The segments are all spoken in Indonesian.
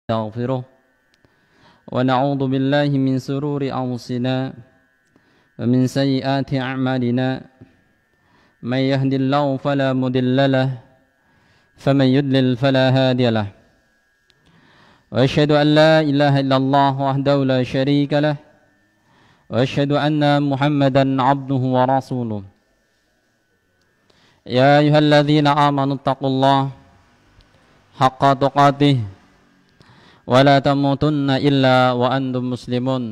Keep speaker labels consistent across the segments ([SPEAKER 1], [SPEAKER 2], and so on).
[SPEAKER 1] نستغفره ونعوذ بالله من سرور أنفسنا ومن سيئات أعمالنا من يهد الله فلا مضل له فمن يضلل فلا هادي له وأشهد أن لا إله إلا الله وحده لا شريك له وأشهد أن محمدا عبده ورسوله يا أيها الذين آمنوا اتقوا الله حق تقاته ولا تموتن إلا وأنتم مسلمون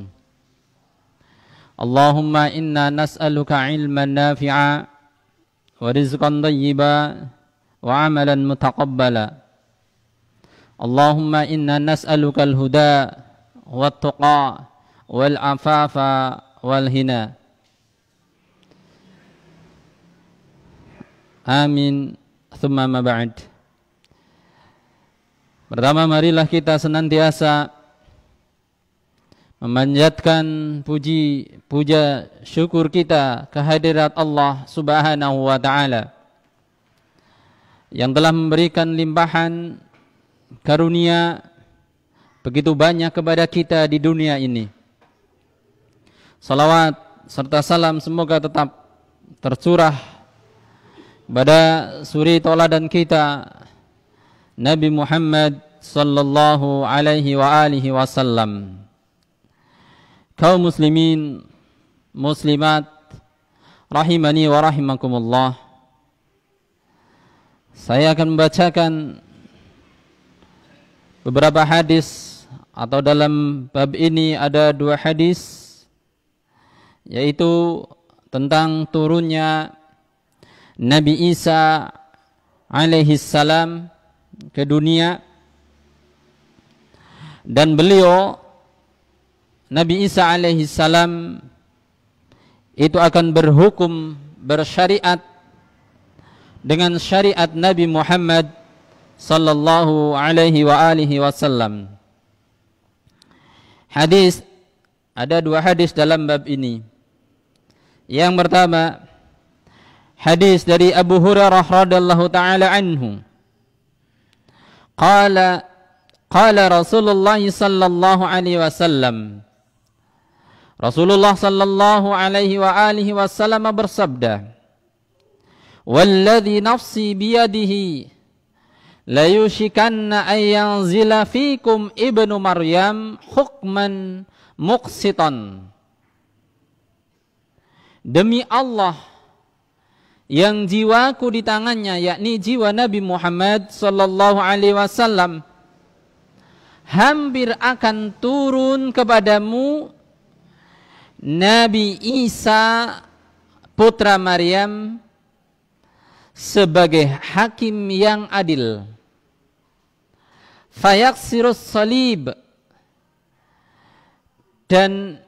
[SPEAKER 1] اللهم إنا نسألك علما نافعا ورزقا طيبا وعملا متقبلا اللهم إنا نسألك الهدى والتقى والعفاف والغنى آمين ثم ما بعد. Pertama, marilah kita senantiasa memanjatkan puja syukur kita kehadirat Allah Subhanahu wa Ta'ala yang telah memberikan limpahan karunia begitu banyak kepada kita di dunia ini. Salawat serta salam semoga tetap tercurah pada suri tauladan kita Nabi Muhammad sallallahu alaihi wa alihi wasallam. Kaum muslimin muslimat rahimani wa rahimakumullah. Saya akan membacakan beberapa hadis, atau dalam bab ini ada 2 hadis, yaitu tentang turunnya Nabi Isa alaihi salam ke dunia, dan beliau Nabi Isa alaihi salam itu akan berhukum, bersyariat dengan syariat Nabi Muhammad sallallahu alaihi wa alihi wasallam. Hadis, ada 2 hadis dalam bab ini. Yang pertama, hadis dari Abu Hurairah radhiyallahu taala anhu. Qala Rasulullah sallallahu alaihi wasallam. Rasulullah sallallahu alaihi wa alihi wasallam bersabda, "Walladzi nafsi biyadihi la yushikanna an yanzila fikum ibnu Maryam hukman muqsitan." Demi Allah yang jiwaku di tangannya, yakni jiwa Nabi Muhammad sallallahu alaihi wasallam, hampir akan turun kepadamu Nabi Isa putra Maryam sebagai hakim yang adil. Fayaksirus salib, dan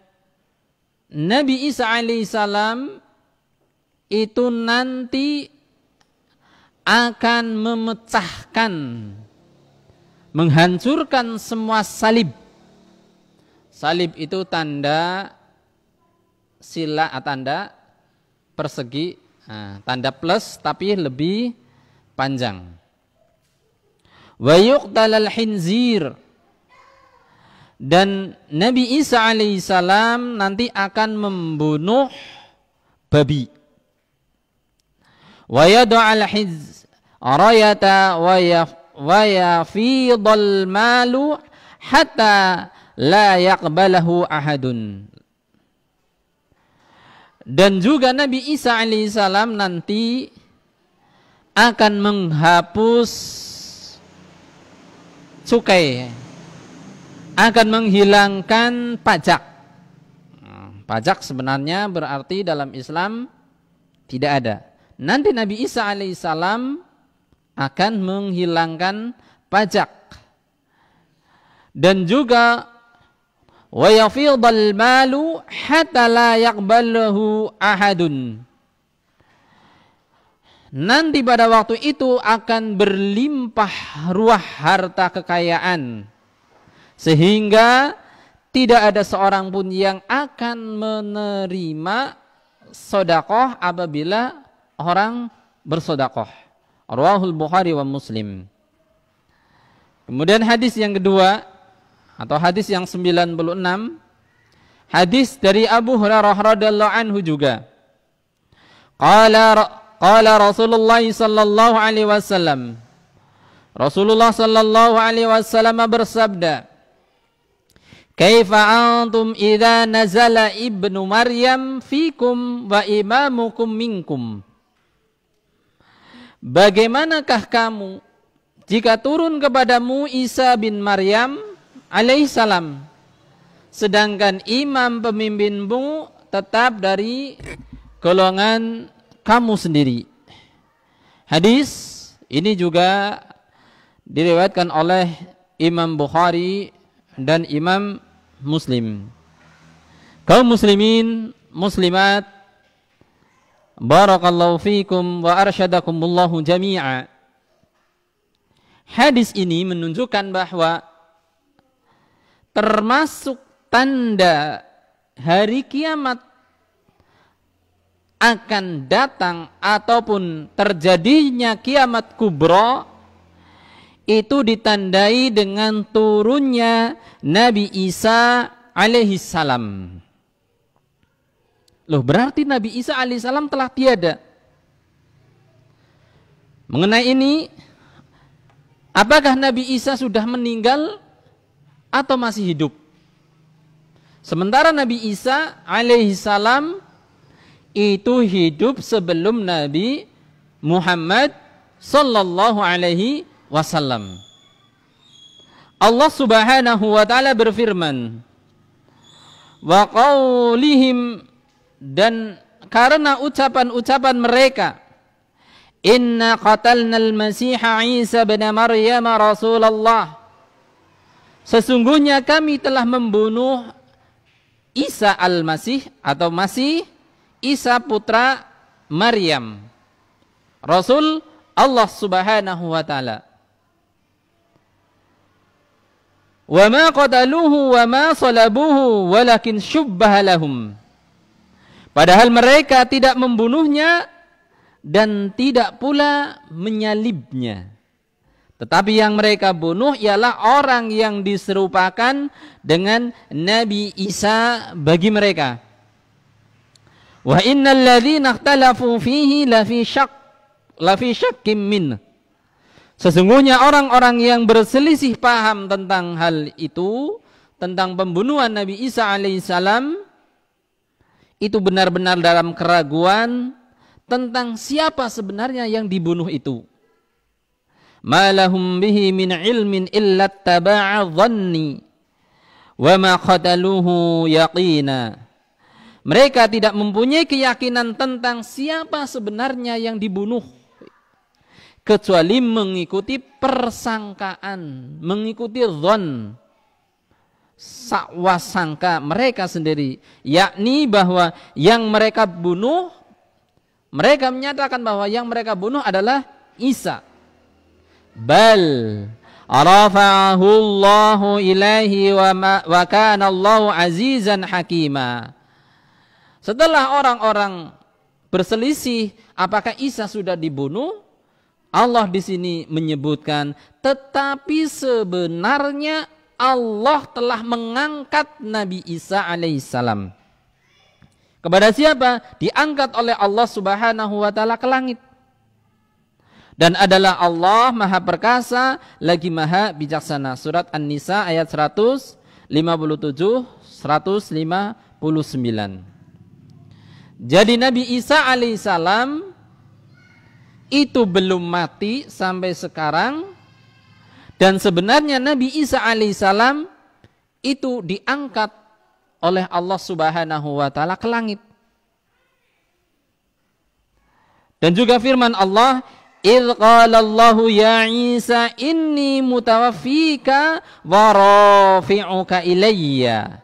[SPEAKER 1] Nabi Isa alaihissalam itu nanti akan memecahkan, menghancurkan semua salib. Salib itu tanda sila, tanda persegi, tanda plus tapi lebih panjang. Wa yuqtalal khinzir, dan Nabi Isa alaihissalam nanti akan membunuh babi. Wa yad'al hiz rayata wa yafidul malu hatta la yaqbalahu ahadun. Dan juga Nabi Isa alaihissalam nanti akan menghapus cukai, akan menghilangkan pajak. Pajak sebenarnya berarti dalam Islam tidak ada. Nanti Nabi Isa alaihissalam akan menghilangkan pajak. Dan juga wa yafidul malu hatta la yaqbalahu ahadun. Nanti pada waktu itu akan berlimpah ruah harta kekayaan, sehingga tidak ada seorang pun yang akan menerima sedekah apabila orang bersedekah. Rawahul Bukhari wa Muslim. Kemudian hadis yang kedua atau hadis yang 96, hadis dari Abu Hurairah radhiyallahu anhu juga. Qala Rasulullah sallallahu alaihi wasallam. Rasulullah sallallahu alaihi wasallam bersabda, "Kaifa antum idza nazala ibnu Maryam fikum wa imamukum minkum?" Bagaimanakah kamu jika turun kepadamu Isa bin Maryam alaihissalam, sedangkan imam pemimpinmu tetap dari golongan kamu sendiri. Hadis ini juga diriwayatkan oleh Imam Bukhari dan Imam Muslim. Kaum muslimin, muslimat, barakallahu fikum wa arsyadakumullahu jami'a. Hadis ini menunjukkan bahwa termasuk tanda hari kiamat akan datang ataupun terjadinya kiamat kubra itu ditandai dengan turunnya Nabi Isa alaihi salam. Loh, berarti Nabi Isa alaihi salam telah tiada. Mengenai ini, apakah Nabi Isa sudah meninggal atau masih hidup? Sementara Nabi Isa alaihi salam itu hidup sebelum Nabi Muhammad sallallahu alaihi wasallam. Allah Subhanahu wa taala berfirman, wa qaulihim, dan karena ucapan-ucapan mereka, inna qatalnal masiha Isa bin Maryam Rasulullah, sesungguhnya kami telah membunuh Isa al-Masih atau Masih Isa putra Maryam, Rasul Allah Subhanahu wa taala. Wa ma qataluhu wa ma salabuhu walakin syubbaha lahum. Padahal mereka tidak membunuhnya dan tidak pula menyalibnya. Tetapi yang mereka bunuh ialah orang yang diserupakan dengan Nabi Isa bagi mereka. Wa innal ladzina ikhtalafu fihi lafi syakkim min. Sesungguhnya orang-orang yang berselisih paham tentang hal itu, tentang pembunuhan Nabi Isa alaihissalam, itu benar-benar dalam keraguan tentang siapa sebenarnya yang dibunuh itu. Ma lahum bihi min ilmin illa taba'a dhanni wa ma qataluhu yaqina. Mereka tidak mempunyai keyakinan tentang siapa sebenarnya yang dibunuh, kecuali mengikuti persangkaan, mengikuti dhon, sakwasangka mereka sendiri, yakni bahwa yang mereka bunuh, mereka menyatakan bahwa yang mereka bunuh adalah Isa. Bal rafa'ahu Allahu ilaihi wa kana Allahu azizan hakima. Setelah orang-orang berselisih apakah Isa sudah dibunuh, Allah di sini menyebutkan, tetapi sebenarnya Allah telah mengangkat Nabi Isa alaihissalam. Kepada siapa? Diangkat oleh Allah Subhanahu wa taala ke langit. Dan adalah Allah Maha Perkasa lagi Maha Bijaksana. Surat An-Nisa ayat 157, 159. Jadi Nabi Isa alaihissalam itu belum mati sampai sekarang, dan sebenarnya Nabi Isa alaihissalam itu diangkat oleh Allah Subhanahu wa taala ke langit. Dan juga firman Allah, idz qala Allahu ya Isa inni mutawaffika wa rafi'uka ilayya.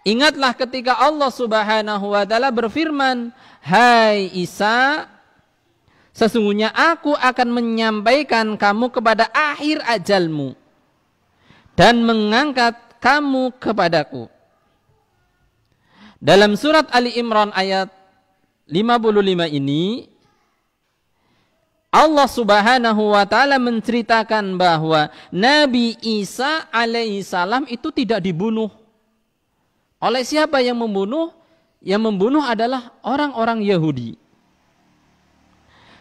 [SPEAKER 1] Ingatlah ketika Allah Subhanahu wa taala berfirman, hai Isa, sesungguhnya aku akan menyampaikan kamu kepada akhir ajalmu dan mengangkat kamu kepadaku. Dalam surat Ali Imran ayat 55 ini, Allah Subhanahu wa taala menceritakan bahwa Nabi Isa alaihissalam itu tidak dibunuh. Oleh siapa yang membunuh? Yang membunuh adalah orang-orang Yahudi.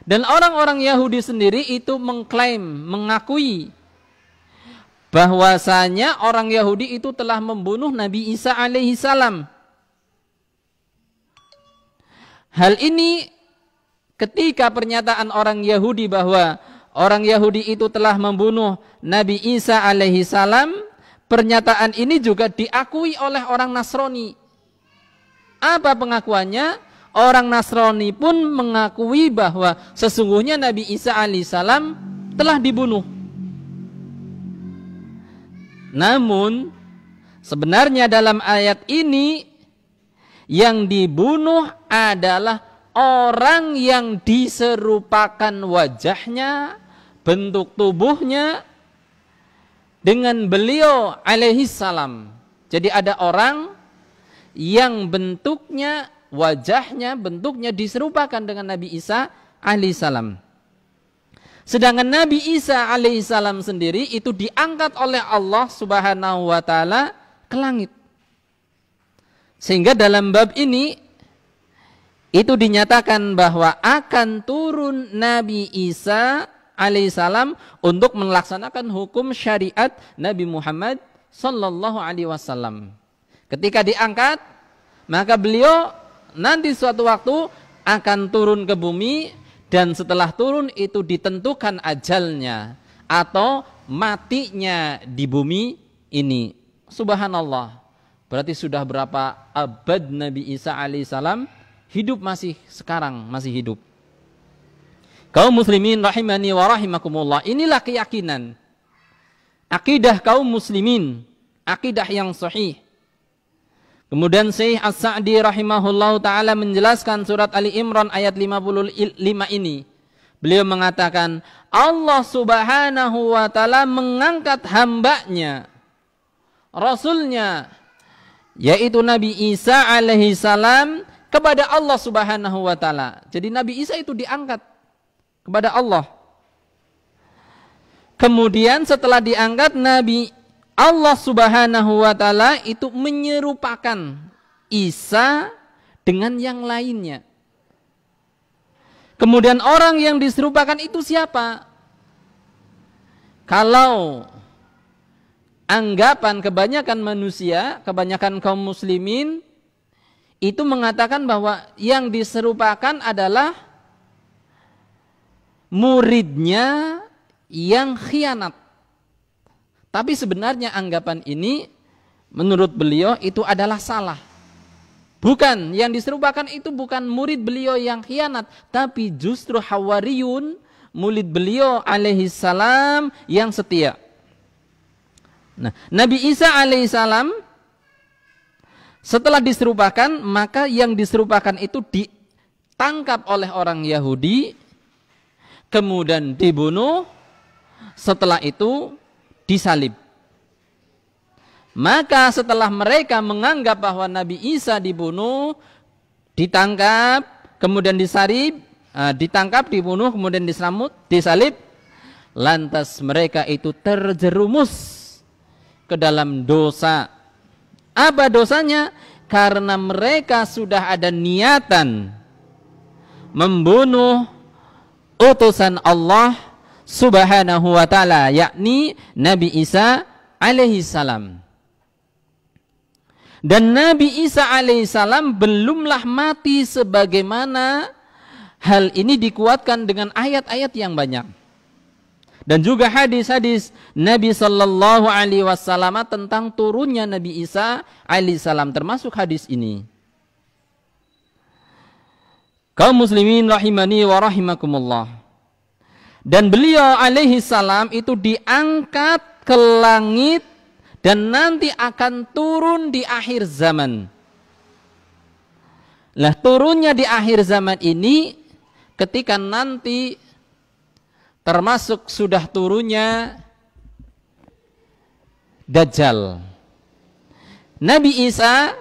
[SPEAKER 1] Dan orang-orang Yahudi sendiri itu mengklaim, mengakui bahwasanya orang Yahudi itu telah membunuh Nabi Isa alaihissalam. Hal ini ketika pernyataan orang Yahudi bahwa orang Yahudi itu telah membunuh Nabi Isa alaihissalam, pernyataan ini juga diakui oleh orang Nasrani. Apa pengakuannya? Orang Nasrani pun mengakui bahwa sesungguhnya Nabi Isa alaihissalam telah dibunuh. Namun sebenarnya dalam ayat ini yang dibunuh adalah orang yang diserupakan wajahnya, bentuk tubuhnya dengan beliau alaihissalam. Jadi ada orang yang bentuknya, wajahnya, bentuknya diserupakan dengan Nabi Isa alaihissalam. Sedangkan Nabi Isa alaihissalam sendiri itu diangkat oleh Allah Subhanahu wa taala ke langit. Sehingga dalam bab ini itu dinyatakan bahwa akan turun Nabi Isa alaihissalam untuk melaksanakan hukum syariat Nabi Muhammad sallallahu alaihi wasallam. Ketika diangkat, maka beliau nanti suatu waktu akan turun ke bumi, dan setelah turun itu ditentukan ajalnya atau matinya di bumi ini. Subhanallah. Berarti sudah berapa abad Nabi Isa alaihissalam hidup, masih sekarang masih hidup. Kaum muslimin rahimani wa rahimakumullah, inilah keyakinan akidah kaum muslimin, akidah yang sahih. Kemudian Syekh As-Sa'di rahimahullahu ta'ala menjelaskan surat Ali Imran ayat 55 ini. Beliau mengatakan Allah Subhanahu wa ta'ala mengangkat hambanya, Rasulnya, yaitu Nabi Isa alaihi salam, kepada Allah Subhanahu wa ta'ala. Jadi Nabi Isa itu diangkat kepada Allah. Kemudian setelah diangkat, Nabi Allah Subhanahu wa ta'ala itu menyerupakan Isa dengan yang lainnya. Kemudian orang yang diserupakan itu siapa? Kalau anggapan kebanyakan manusia, kebanyakan kaum muslimin itu mengatakan bahwa yang diserupakan adalah muridnya yang khianat. Tapi sebenarnya anggapan ini menurut beliau itu adalah salah. Bukan, yang diserupakan itu bukan murid beliau yang khianat, tapi justru Hawariyun, murid beliau alaihi salam yang setia. Nah, Nabi Isa alaihi salam setelah diserupakan, maka yang diserupakan itu ditangkap oleh orang Yahudi, kemudian dibunuh, setelah itu disalib. Maka setelah mereka menganggap bahwa Nabi Isa dibunuh, ditangkap, kemudian disalib, ditangkap, dibunuh, kemudian disalib, lantas mereka itu terjerumus ke dalam dosa. Apa dosanya? Karena mereka sudah ada niatan membunuh utusan Allah Subhanahu wa ta'ala, yakni Nabi Isa alaihi salam. Dan Nabi Isa alaihi salam belumlah mati, sebagaimana hal ini dikuatkan dengan ayat-ayat yang banyak. Dan juga hadis-hadis Nabi sallallahu alaihi wasallam tentang turunnya Nabi Isa alaihi salam, termasuk hadis ini. Kaum muslimin rahimani wa rahimakumullah. Dan beliau alaihi salam itu diangkat ke langit dan nanti akan turun di akhir zaman. Lah, turunnya di akhir zaman ini ketika nanti termasuk sudah turunnya Dajjal. Nabi Isa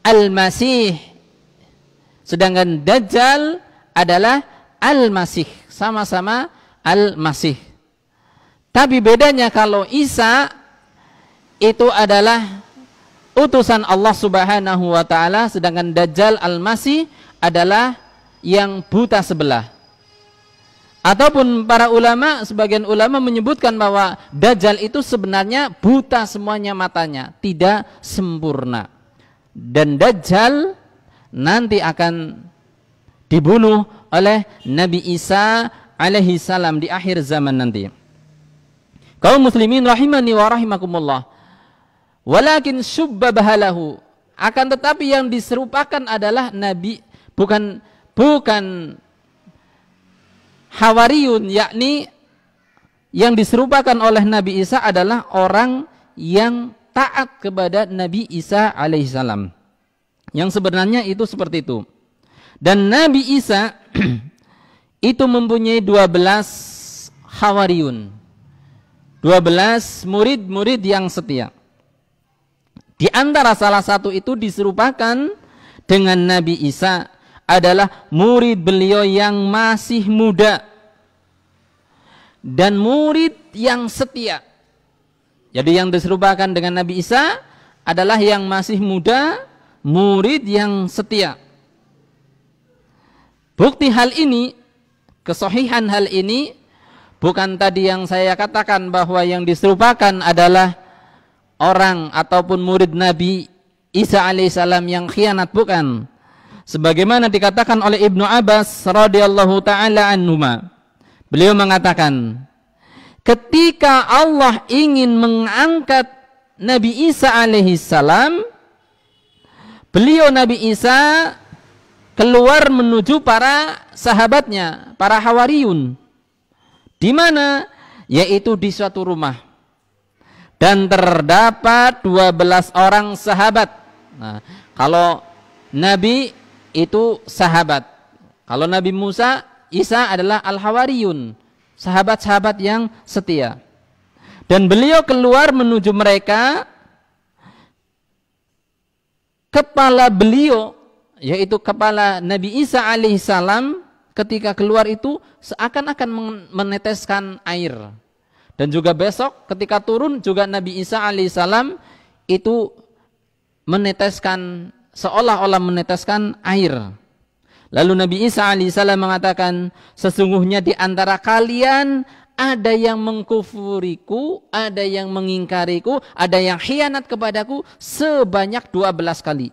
[SPEAKER 1] Al-Masih, sedangkan Dajjal adalah Al-Masih, sama-sama Al-Masih. Tapi bedanya kalau Isa itu adalah utusan Allah Subhanahu wa taala, sedangkan Dajjal Al-Masih adalah yang buta sebelah. Ataupun para ulama, sebagian ulama menyebutkan bahwa Dajjal itu sebenarnya buta semuanya matanya, tidak sempurna. Dan Dajjal nanti akan dibunuh oleh Nabi Isa alaihi salam di akhir zaman nanti. Kaum muslimin rahimani wa rahimakumullah. Walakin syubba bahalahu, akan tetapi yang diserupakan adalah Nabi, bukan Hawariyun, yakni yang diserupakan oleh Nabi Isa adalah orang yang taat kepada Nabi Isa alaihissalam. Yang sebenarnya itu seperti itu. Dan Nabi Isa itu mempunyai 12 Hawariyun, 12 murid-murid yang setia. Di antara salah satu itu diserupakan dengan Nabi Isa adalah murid beliau yang masih muda dan murid yang setia. Jadi yang diserupakan dengan Nabi Isa adalah yang masih muda, murid yang setia. Bukti hal ini, kesahihan hal ini, bukan tadi yang saya katakan bahwa yang diserupakan adalah orang ataupun murid Nabi Isa alaihissalam yang khianat, bukan. Sebagaimana dikatakan oleh Ibnu Abbas radhiyallahu taala anhuma, beliau mengatakan, ketika Allah ingin mengangkat Nabi Isa alaihissalam, beliau Nabi Isa keluar menuju para sahabatnya, para Hawariyun. Di mana? Yaitu di suatu rumah. Dan terdapat 12 orang sahabat. Nah, kalau Nabi itu sahabat. Kalau Nabi Musa, Isa adalah Al-Hawariyun, sahabat-sahabat yang setia. Dan beliau keluar menuju mereka. Kepala beliau, yaitu kepala Nabi Isa alaihissalam, ketika keluar itu seakan-akan meneteskan air. Dan juga besok ketika turun juga Nabi Isa alaihissalam itu meneteskan, seolah-olah meneteskan air. Lalu Nabi Isa alaihissalam mengatakan, sesungguhnya di antara kalian ada yang mengkufuriku, ada yang mengingkariku, ada yang khianat kepadaku sebanyak 12 kali.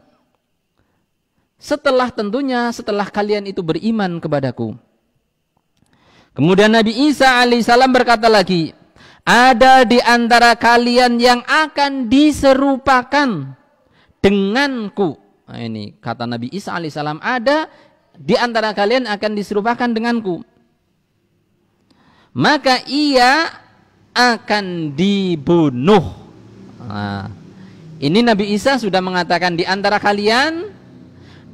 [SPEAKER 1] Setelah kalian itu beriman kepadaku. Kemudian Nabi Isa alaihissalam berkata lagi, ada di antara kalian yang akan diserupakan denganku. Nah, ini kata Nabi Isa alaihissalam, ada di antara kalian akan diserupakan denganku. Maka ia akan dibunuh. Nah, ini Nabi Isa sudah mengatakan di antara kalian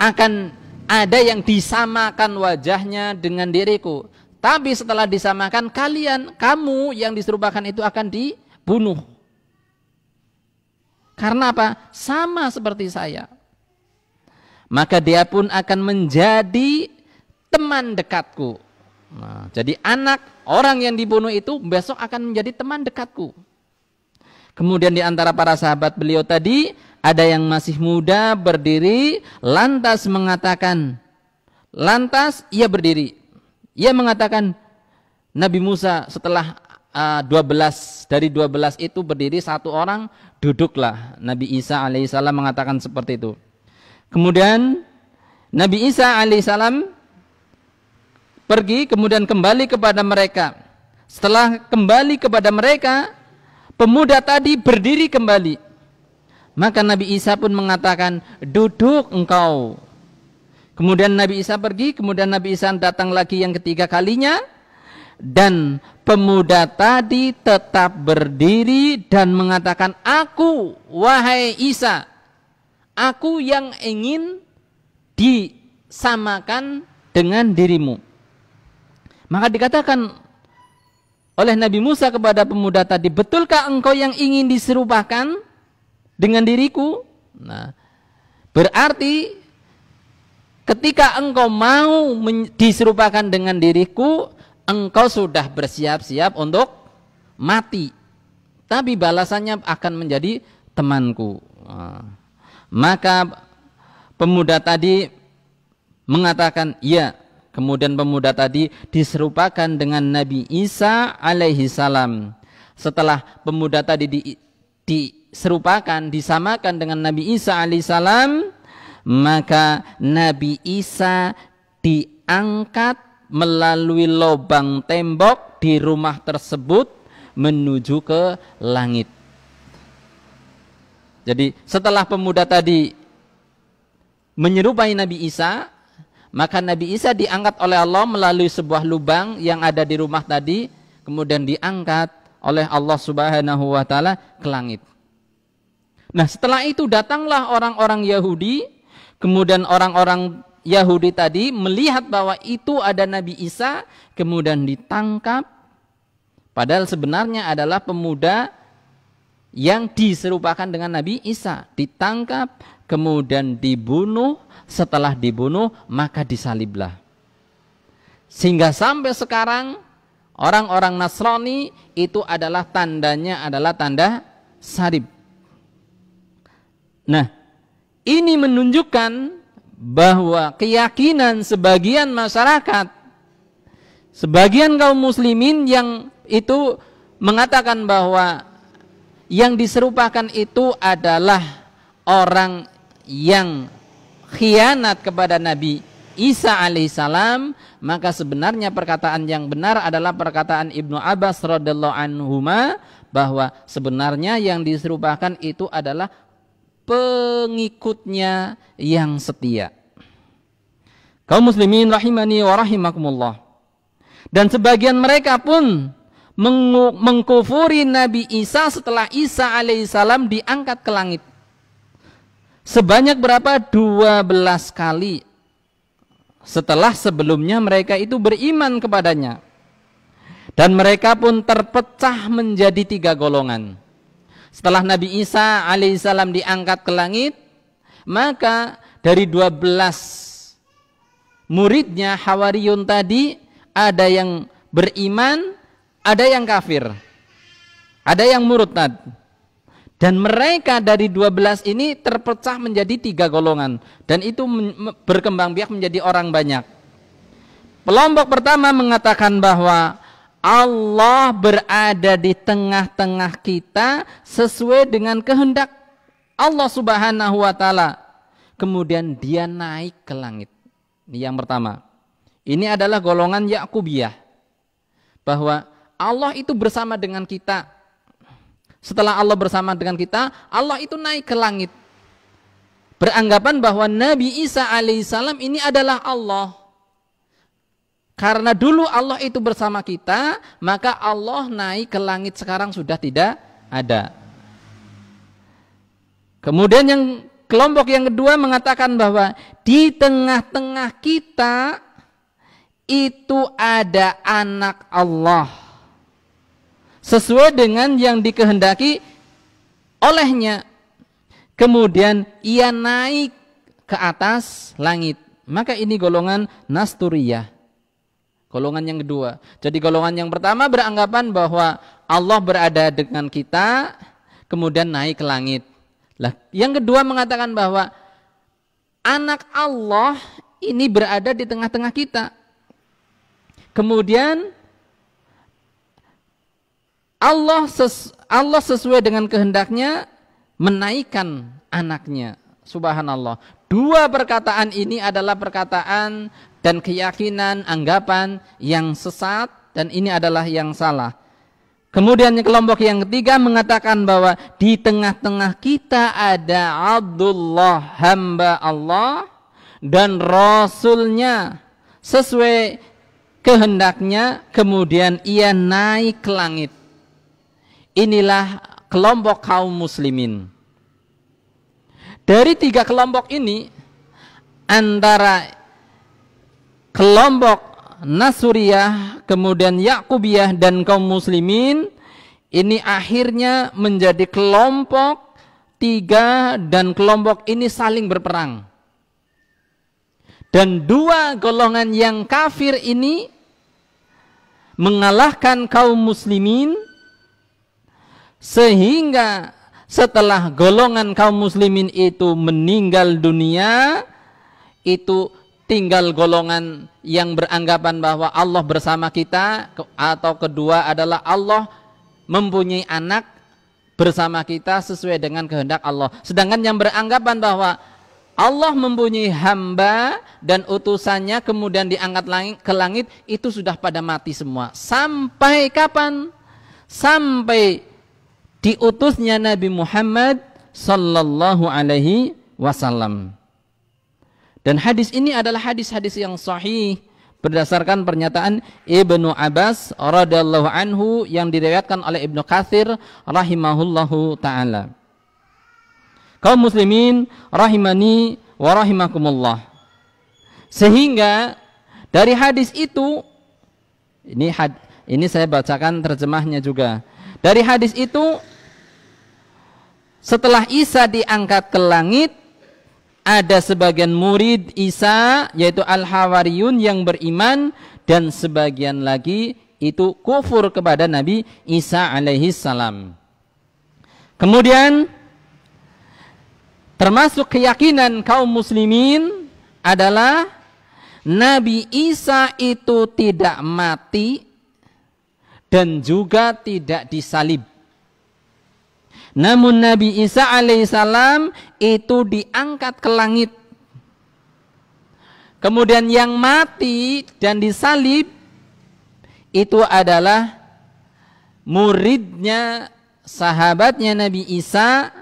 [SPEAKER 1] akan ada yang disamakan wajahnya dengan diriku. Tapi setelah disamakan, kamu yang diserupakan itu akan dibunuh. Karena apa? Sama seperti saya. Maka dia pun akan menjadi teman dekatku. Nah, jadi anak orang yang dibunuh itu besok akan menjadi teman dekatku. Kemudian di antara para sahabat beliau tadi, ada yang masih muda berdiri, lantas ia berdiri. Ia mengatakan, Nabi Musa setelah 12 itu berdiri satu orang, duduklah. Nabi Isa alaihissalam mengatakan seperti itu. Kemudian Nabi Isa alaihissalam pergi, kemudian kembali kepada mereka. Setelah kembali kepada mereka, pemuda tadi berdiri kembali. Maka Nabi Isa pun mengatakan, duduk engkau. Kemudian Nabi Isa pergi, kemudian Nabi Isa datang lagi yang ketiga kalinya. Dan pemuda tadi tetap berdiri dan mengatakan, aku, wahai Isa, aku yang ingin disamakan dengan dirimu. Maka dikatakan oleh Nabi Musa kepada pemuda tadi, betulkah engkau yang ingin diserupakan dengan diriku? Nah, berarti ketika engkau mau diserupakan dengan diriku, engkau sudah bersiap-siap untuk mati. Tapi balasannya akan menjadi temanku. Maka pemuda tadi mengatakan, ya. Kemudian pemuda tadi diserupakan dengan Nabi Isa alaihi salam. Setelah pemuda tadi diserupakan, disamakan dengan Nabi Isa alaihi salam, maka Nabi Isa diangkat melalui lubang tembok di rumah tersebut menuju ke langit. Jadi setelah pemuda tadi menyerupai Nabi Isa, maka Nabi Isa diangkat oleh Allah melalui sebuah lubang yang ada di rumah tadi, kemudian diangkat oleh Allah Subhanahu wa taala ke langit. Nah, setelah itu datanglah orang-orang Yahudi, kemudian orang-orang Yahudi tadi melihat bahwa itu ada Nabi Isa, kemudian ditangkap, padahal sebenarnya adalah pemuda yang diserupakan dengan Nabi Isa. Ditangkap, kemudian dibunuh, setelah dibunuh maka disaliblah. Sehingga sampai sekarang orang-orang Nasrani itu adalah tandanya adalah tanda salib. Nah, ini menunjukkan bahwa keyakinan sebagian masyarakat, sebagian kaum muslimin yang itu mengatakan bahwa yang diserupakan itu adalah orang yang khianat kepada Nabi Isa alaihissalam, maka sebenarnya perkataan yang benar adalah perkataan Ibnu Abbas radhiyallahu anhuma, bahwa sebenarnya yang diserupakan itu adalah pengikutnya yang setia. Kaum muslimin rahimani wa rahimakumullah. Dan sebagian mereka pun mengkufuri Nabi Isa setelah Isa alaihissalam diangkat ke langit. Sebanyak berapa? 12 kali. Setelah sebelumnya mereka itu beriman kepadanya. Dan mereka pun terpecah menjadi 3 golongan. Setelah Nabi Isa alaihissalam diangkat ke langit, maka dari 12 muridnya Hawariyun tadi, ada yang beriman, ada yang kafir, ada yang murtad. Dan mereka dari 12 ini terpecah menjadi 3 golongan. Dan itu berkembang biak menjadi orang banyak. Kelompok pertama mengatakan bahwa Allah berada di tengah-tengah kita sesuai dengan kehendak Allah Subhanahu wa taala. Kemudian dia naik ke langit. Ini yang pertama. Ini adalah golongan Yakubiyah. Bahwa Allah itu bersama dengan kita. Setelah Allah bersama dengan kita, Allah itu naik ke langit. Beranggapan bahwa Nabi Isa alaihissalam ini adalah Allah. Karena dulu Allah itu bersama kita, maka Allah naik ke langit sekarang sudah tidak ada. Kemudian yang kelompok yang kedua mengatakan bahwa di tengah-tengah kita itu ada anak Allah. Sesuai dengan yang dikehendaki olehnya. Kemudian ia naik ke atas langit. Maka ini golongan Nasturiyah. Golongan yang kedua. Jadi golongan yang pertama beranggapan bahwa Allah berada dengan kita, kemudian naik ke langit. Lah, yang kedua mengatakan bahwa anak Allah ini berada di tengah-tengah kita. Kemudian Allah sesuai dengan kehendaknya menaikkan anaknya. Subhanallah. 2 perkataan ini adalah perkataan dan keyakinan, anggapan yang sesat, dan ini adalah yang salah. Kemudian kelompok yang ketiga mengatakan bahwa di tengah-tengah kita ada Abdullah, hamba Allah, dan Rasulnya sesuai kehendaknya, kemudian ia naik ke langit. Inilah kelompok kaum muslimin. Dari 3 kelompok ini, antara kelompok Nasuriyah, kemudian Yakubiyah dan kaum muslimin, ini akhirnya menjadi kelompok 3 dan kelompok ini saling berperang. Dan dua golongan yang kafir ini mengalahkan kaum muslimin, sehingga setelah golongan kaum muslimin itu meninggal dunia, itu tinggal golongan yang beranggapan bahwa Allah bersama kita, atau kedua adalah Allah mempunyai anak bersama kita sesuai dengan kehendak Allah. Sedangkan yang beranggapan bahwa Allah mempunyai hamba dan utusannya kemudian diangkat ke langit, itu sudah pada mati semua. Sampai kapan? Sampai diutusnya Nabi Muhammad sallallahu alaihi wasallam. Dan hadis ini adalah hadis-hadis yang sahih berdasarkan pernyataan Ibnu Abbas radhiyallahu anhu yang diriwayatkan oleh Ibnu Katsir rahimahullahu taala. Kaum muslimin rahimani wa rahimakumullah. Sehingga dari hadis itu, ini saya bacakan terjemahnya juga. Dari hadis itu, setelah Isa diangkat ke langit, ada sebagian murid Isa yaitu Al-Hawariyun yang beriman, dan sebagian lagi itu kufur kepada Nabi Isa alaihi salam. Kemudian termasuk keyakinan kaum muslimin adalah Nabi Isa itu tidak mati dan juga tidak disalib. Namun Nabi Isa alaihissalam itu diangkat ke langit. Kemudian yang mati dan disalib itu adalah muridnya, sahabatnya Nabi Isa,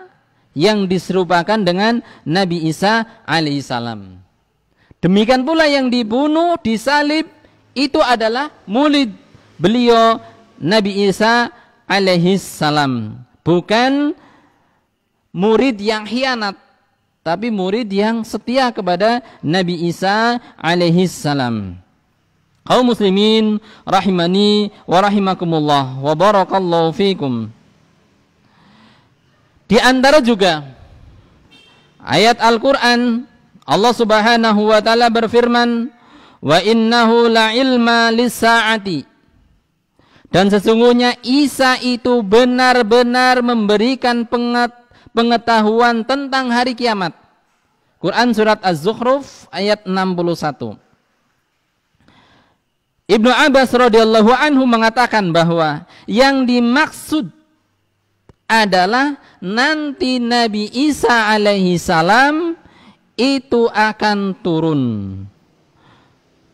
[SPEAKER 1] yang diserupakan dengan Nabi Isa alaihissalam. Demikian pula yang dibunuh, disalib, itu adalah murid beliau Nabi Isa alaihissalam. Bukan murid yang khianat, tapi murid yang setia kepada Nabi Isa alaihissalam. Kaum muslimin rahimani wa rahimakumullah wa barakallahu fikum. Di antara juga ayat Al-Quran, Allah subhanahu wa ta'ala berfirman, wa innahu la ilma lis-sa'ati, dan sesungguhnya Isa itu benar-benar memberikan pengetahuan tentang hari kiamat. Quran surat Az-Zukhruf ayat 61. Ibnu Abbas radhiyallahu anhu mengatakan bahwa yang dimaksud adalah nanti Nabi Isa alaihi salam itu akan turun.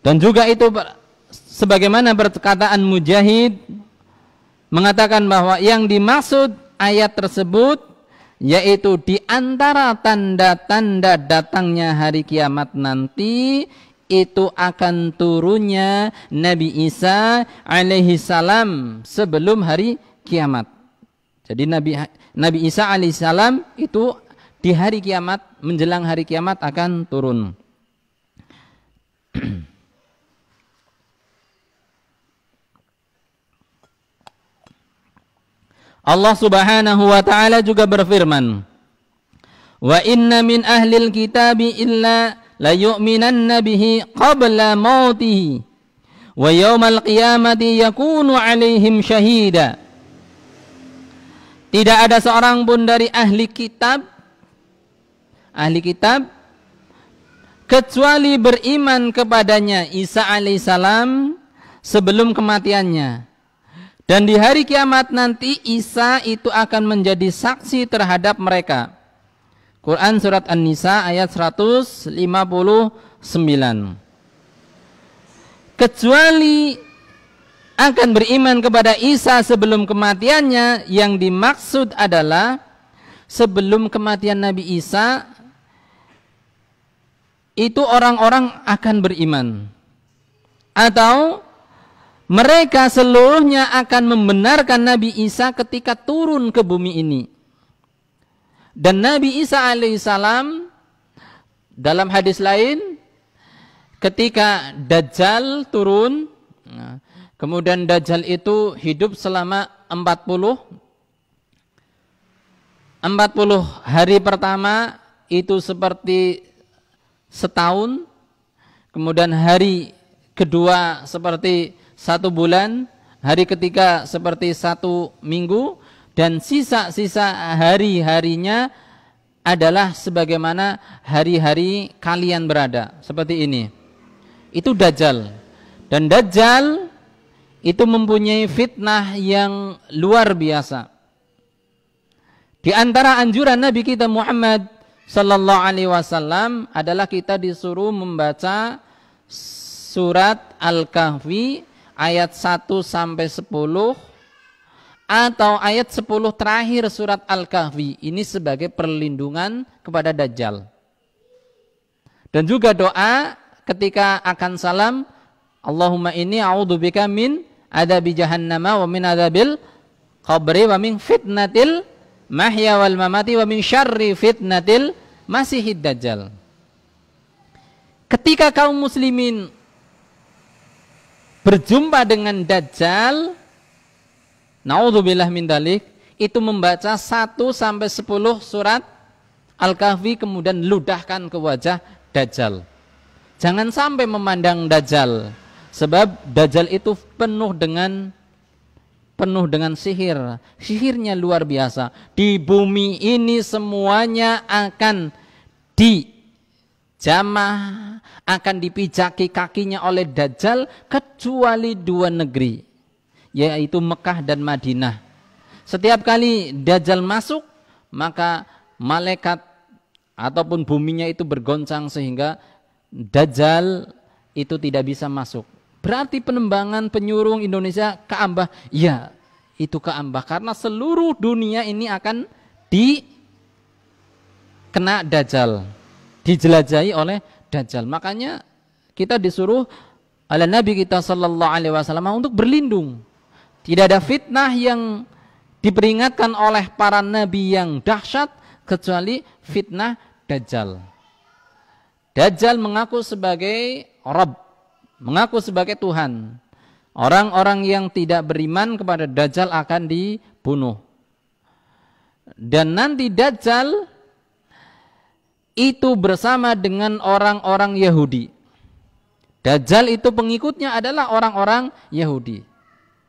[SPEAKER 1] Dan juga itu sebagaimana perkataan Mujahid mengatakan bahwa yang dimaksud ayat tersebut yaitu di antara tanda-tanda datangnya hari kiamat nanti itu akan turunnya Nabi Isa alaihi salam sebelum hari kiamat. Jadi Nabi Isa alaihissalam itu di hari kiamat, menjelang hari kiamat akan turun. Allah subhanahu wa ta'ala juga berfirman, wa inna min ahlil kitabi illa la yu'minanna bihi qabla mautihi wa yawmal qiyamati yakunu alaihim syahida. Tidak ada seorang pun dari ahli kitab kecuali beriman kepadanya Isa alaihissalam sebelum kematiannya. Dan di hari kiamat nanti Isa itu akan menjadi saksi terhadap mereka. Quran surat An-Nisa ayat 159. Kecuali akan beriman kepada Isa sebelum kematiannya, yang dimaksud adalah sebelum kematian Nabi Isa itu orang-orang akan beriman, atau mereka seluruhnya akan membenarkan Nabi Isa ketika turun ke bumi ini. Dan Nabi Isa alaihissalam dalam hadis lain ketika Dajjal turun, kemudian Dajjal itu hidup selama 40 hari pertama itu seperti setahun, kemudian hari kedua seperti 1 bulan, hari ketiga seperti 1 minggu, dan sisa-sisa hari-harinya adalah sebagaimana hari-hari kalian berada, seperti ini. Itu Dajjal. Dan Dajjal itu mempunyai fitnah yang luar biasa. Di antara anjuran Nabi kita Muhammad sallallahu alaihi wasallam adalah kita disuruh membaca surat Al-Kahfi ayat 1 sampai 10 atau ayat 10 terakhir surat Al-Kahfi. Ini sebagai perlindungan kepada Dajjal. Dan juga doa ketika akan salam, Allahumma inni a'udzubika min adabi jahannama wa min adabil qabri wa min fitnatil mahya wal mamati wa min syarri fitnatil masihid dajjal. Ketika kaum muslimin berjumpa dengan Dajjal, naudzubillah min dalik, itu membaca 1 sampai 10 surat Al-Kahfi kemudian ludahkan ke wajah Dajjal. Jangan sampai memandang Dajjal, sebab Dajjal itu penuh dengan sihir. Sihirnya luar biasa. Di bumi ini semuanya akan dijamah, akan dipijaki kakinya oleh Dajjal kecuali 2 negeri, yaitu Mekah dan Madinah. Setiap kali Dajjal masuk, maka malaikat ataupun buminya itu bergoncang sehingga Dajjal itu tidak bisa masuk. Berarti penembangan penyurung Indonesia ke Ambah, ya itu ke Ambah, karena seluruh dunia ini akan dikena Dajjal, dijelajahi oleh Dajjal. Makanya kita disuruh oleh Nabi kita sallallahu alaihi wasallam untuk berlindung. Tidak ada fitnah yang diperingatkan oleh para nabi yang dahsyat kecuali fitnah Dajjal. Dajjal mengaku sebagai Rabb, mengaku sebagai Tuhan. Orang-orang yang tidak beriman kepada Dajjal akan dibunuh. Dan nanti Dajjal itu bersama dengan orang-orang Yahudi. Dajjal itu pengikutnya adalah orang-orang Yahudi.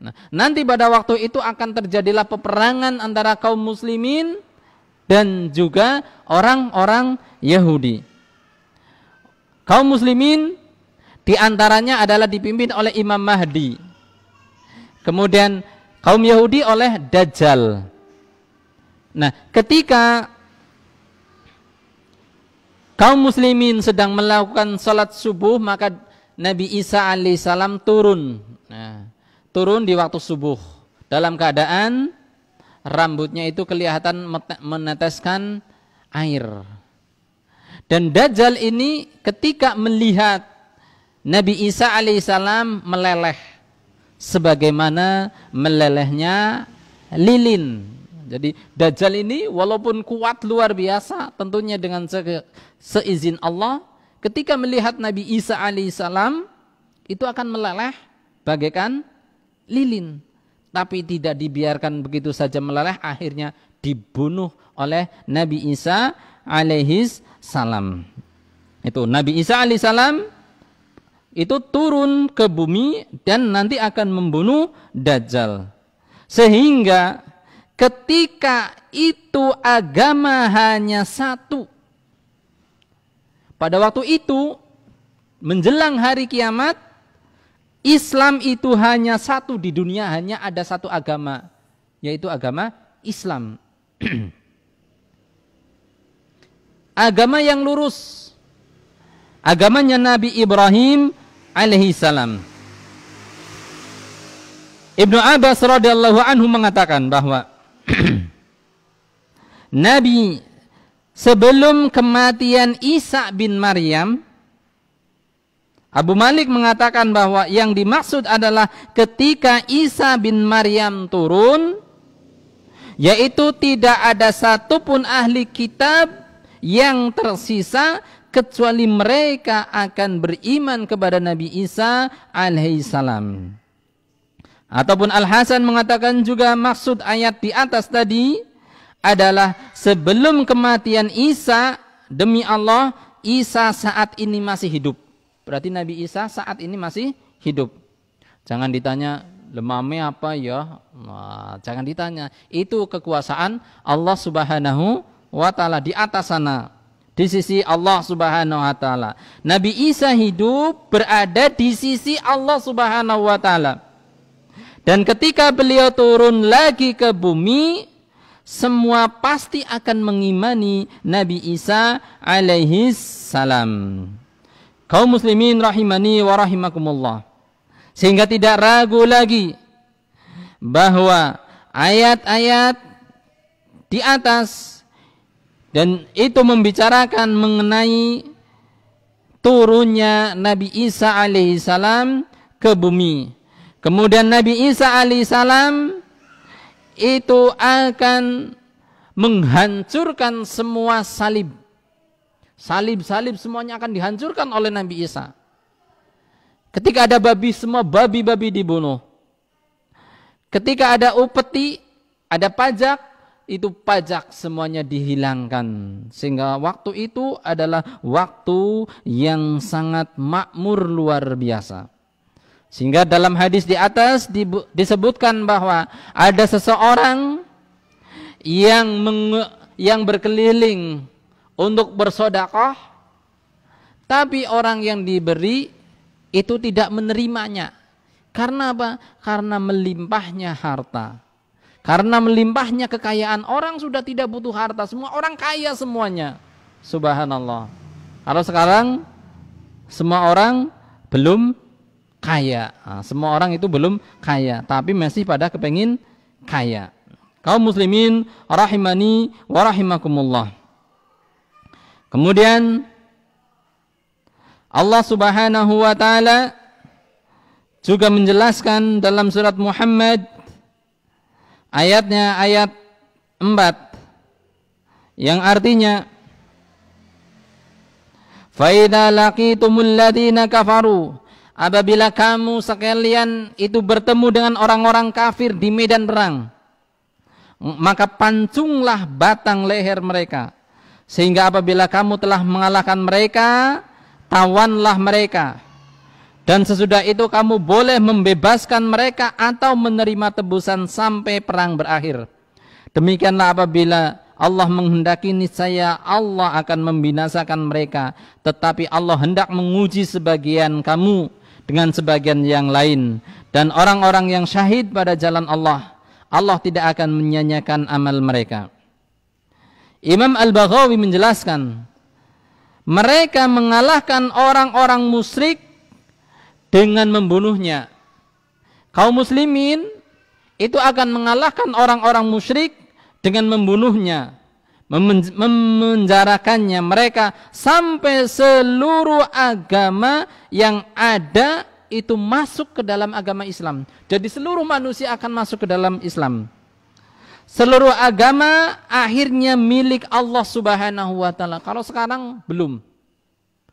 [SPEAKER 1] Nah, nanti pada waktu itu akan terjadilah peperangan antara kaum muslimin dan juga orang-orang Yahudi. Kaum muslimin diantaranya adalah dipimpin oleh Imam Mahdi. Kemudian kaum Yahudi oleh Dajjal. Nah, ketika kaum muslimin sedang melakukan salat subuh, maka Nabi Isa alaihissalam turun. Nah, turun di waktu subuh dalam keadaan rambutnya itu kelihatan meneteskan air. Dan Dajjal ini ketika melihat Nabi Isa alaihissalam meleleh sebagaimana melelehnya lilin. Jadi Dajjal ini walaupun kuat luar biasa, tentunya dengan seizin Allah, ketika melihat Nabi Isa alaihissalam itu akan meleleh bagaikan lilin. Tapi tidak dibiarkan begitu saja meleleh, akhirnya dibunuh oleh Nabi Isa alaihissalam. Itu Nabi Isa alaihissalam itu turun ke bumi dan nanti akan membunuh Dajjal. Sehingga ketika itu agama hanya satu. Pada waktu itu menjelang hari kiamat, Islam itu hanya satu di dunia, hanya ada satu agama, yaitu agama Islam. Agama yang lurus, agamanya Nabi Ibrahim alaihissalam. Ibnu Abbas radhiyallahu anhu mengatakan bahwa Nabi sebelum kematian Isa bin Maryam, Abu Malik mengatakan bahwa yang dimaksud adalah ketika Isa bin Maryam turun, yaitu tidak ada satupun ahli kitab yang tersisa kecuali mereka akan beriman kepada Nabi Isa alaihissalam. Ataupun Al-Hasan mengatakan juga maksud ayat di atas tadi adalah sebelum kematian Isa, demi Allah Isa saat ini masih hidup. Berarti Nabi Isa saat ini masih hidup. Jangan ditanya lemame apa ya. Nah, jangan ditanya. Itu kekuasaan Allah Subhanahu wa ta'ala di atas sana. Di sisi Allah Subhanahu wa ta'ala. Nabi Isa hidup berada di sisi Allah Subhanahu wa ta'ala. Dan ketika beliau turun lagi ke bumi, semua pasti akan mengimani Nabi Isa alaihi salam. Kaum muslimin rahimani wa rahimakumullah. Sehingga tidak ragu lagi bahwa ayat-ayat di atas dan itu membicarakan mengenai turunnya Nabi Isa alaihi salam ke bumi. Kemudian Nabi Isa alaihi salam itu akan menghancurkan semua salib. Salib-salib semuanya akan dihancurkan oleh Nabi Isa. Ketika ada babi, semua babi-babi dibunuh. Ketika ada upeti, ada pajak, itu pajak semuanya dihilangkan. Sehingga waktu itu adalah waktu yang sangat makmur luar biasa. Sehingga dalam hadis di atas disebutkan bahwa ada seseorang yang berkeliling untuk bersedekah, tapi orang yang diberi itu tidak menerimanya. Karena apa? Karena melimpahnya harta. Karena melimpahnya kekayaan. Orang sudah tidak butuh harta. Semua orang kaya semuanya. Subhanallah. Kalau sekarang semua orang belum kaya. Nah, semua orang itu belum kaya. Tapi masih pada kepengin kaya. Kaum muslimin rahimani wa rahimakumullah. Kemudian Allah Subhanahu wa ta'ala juga menjelaskan dalam surat Muhammad ayatnya ayat 4 yang artinya fa idza laqitumul ladzina kafaru, apabila kamu sekalian itu bertemu dengan orang-orang kafir di medan perang, maka pancunglah batang leher mereka, sehingga apabila kamu telah mengalahkan mereka, tawanlah mereka. Dan sesudah itu kamu boleh membebaskan mereka atau menerima tebusan sampai perang berakhir. Demikianlah apabila Allah menghendaki, niscaya Allah akan membinasakan mereka. Tetapi Allah hendak menguji sebagian kamu dengan sebagian yang lain. Dan orang-orang yang syahid pada jalan Allah, Allah tidak akan menyanyiakan amal mereka. Imam Al-Baghawi menjelaskan, mereka mengalahkan orang-orang musyrik dengan membunuhnya. Kaum muslimin itu akan mengalahkan orang-orang musyrik dengan membunuhnya, memenjarakannya mereka sampai seluruh agama yang ada itu masuk ke dalam agama Islam. Jadi seluruh manusia akan masuk ke dalam Islam. Seluruh agama akhirnya milik Allah Subhanahu wa ta'ala. Kalau sekarang belum.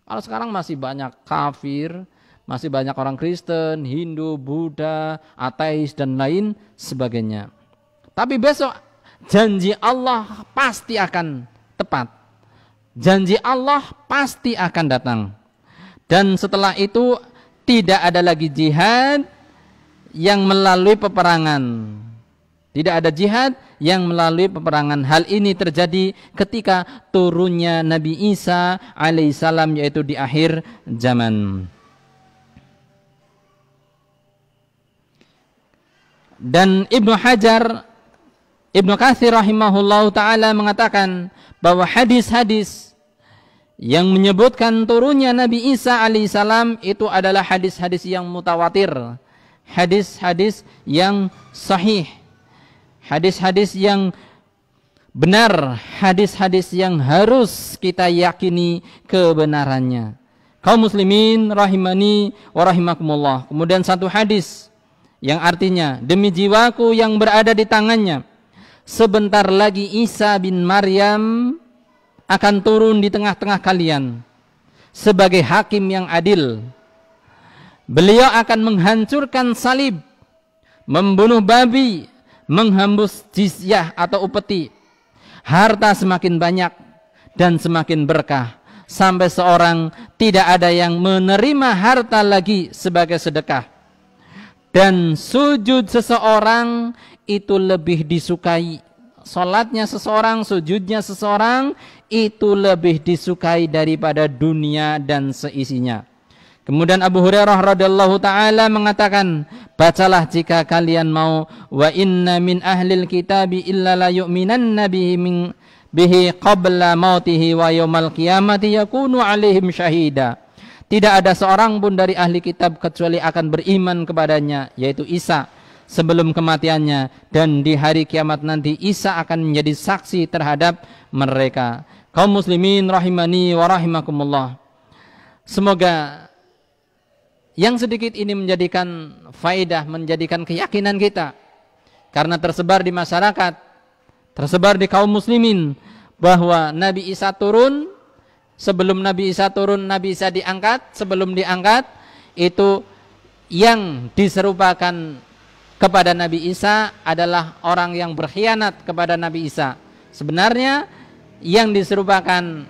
[SPEAKER 1] Kalau sekarang masih banyak kafir, masih banyak orang Kristen, Hindu, Buddha, ateis dan lain sebagainya. Tapi besok janji Allah pasti akan tepat. Janji Allah pasti akan datang. Dan setelah itu tidak ada lagi jihad yang melalui peperangan. Tidak ada jihad yang melalui peperangan. Hal ini terjadi ketika turunnya Nabi Isa alaihissalam, yaitu di akhir zaman. Dan Ibnu Katsir rahimahullahu ta'ala mengatakan bahwa hadis-hadis yang menyebutkan turunnya Nabi Isa alaihissalam itu adalah hadis-hadis yang mutawatir, hadis-hadis yang sahih, hadis-hadis yang benar, hadis-hadis yang harus kita yakini kebenarannya. Kaum muslimin rahimani wa rahimakumullah. Kemudian satu hadis yang artinya, demi jiwaku yang berada di tangannya, sebentar lagi Isa bin Maryam akan turun di tengah-tengah kalian sebagai hakim yang adil. Beliau akan menghancurkan salib, membunuh babi, menghembus jizyah atau upeti. Harta semakin banyak dan semakin berkah. sampai seorang tidak ada yang menerima harta lagi sebagai sedekah. Dan sujud seseorang itu lebih disukai. Salatnya seseorang, sujudnya seseorang itu lebih disukai daripada dunia dan seisinya. Kemudian Abu Hurairah radhiyallahu taala mengatakan, bacalah jika kalian mau, wa inna min ahlil kitabi illa la yu'minanna bihi qabla mautihi wa yaumal qiyamati yakunu alaihim syahida. Tidak ada seorang pun dari ahli kitab kecuali akan beriman kepadanya, yaitu Isa, sebelum kematiannya, dan di hari kiamat nanti Isa akan menjadi saksi terhadap mereka. Kaum muslimin rahimani wa rahimakumullah. Semoga yang sedikit ini menjadikan faedah, menjadikan keyakinan kita, karena tersebar di masyarakat, tersebar di kaum muslimin, bahwa Nabi Isa turun. Sebelum Nabi Isa turun, Nabi Isa diangkat. Sebelum diangkat, itu yang diserupakan kepada Nabi Isa adalah orang yang berkhianat kepada Nabi Isa. Sebenarnya yang diserupakan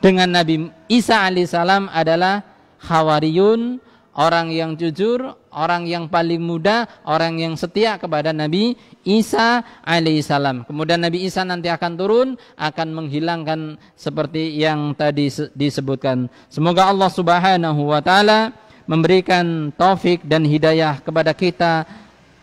[SPEAKER 1] dengan Nabi Isa alaihissalam adalah Hawariyun, orang yang jujur, orang yang paling muda, orang yang setia kepada Nabi Isa alaihissalam. Kemudian Nabi Isa nanti akan turun, akan menghilangkan seperti yang tadi disebutkan. Semoga Allah subhanahu wa ta'ala memberikan taufik dan hidayah kepada kita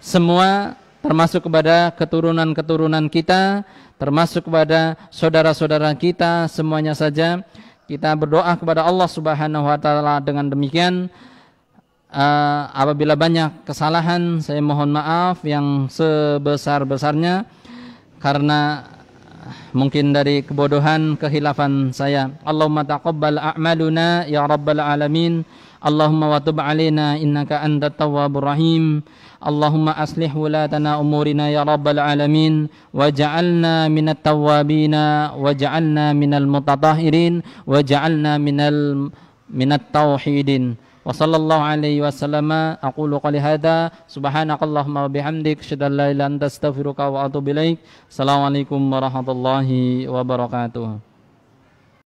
[SPEAKER 1] semua, termasuk kepada keturunan-keturunan kita, termasuk kepada saudara-saudara kita semuanya saja. Kita berdoa kepada Allah subhanahu wa ta'ala dengan demikian. Apabila banyak kesalahan, saya mohon maaf yang sebesar-besarnya, karena mungkin dari kebodohan, kehilafan saya. Allahumma taqabbal a'maluna ya rabbal alamin. Allahumma wa tub alaina innaka antat tawwabur rahim. Allahumma aslih wulatana umurina ya rabbal alamin. Waj'alna minat tawwabina, waj'alna minal mutatahhirin, waj'alna minat tauhidin. Wa sallallahu alaihi wasallam. Aqulu qali hadza subhanakallahumma wa bihamdik asyhadu an la ilaha illa anta astaghfiruka wa atubu ilaik. Assalamualaikum warahmatullahi wabarakatuh.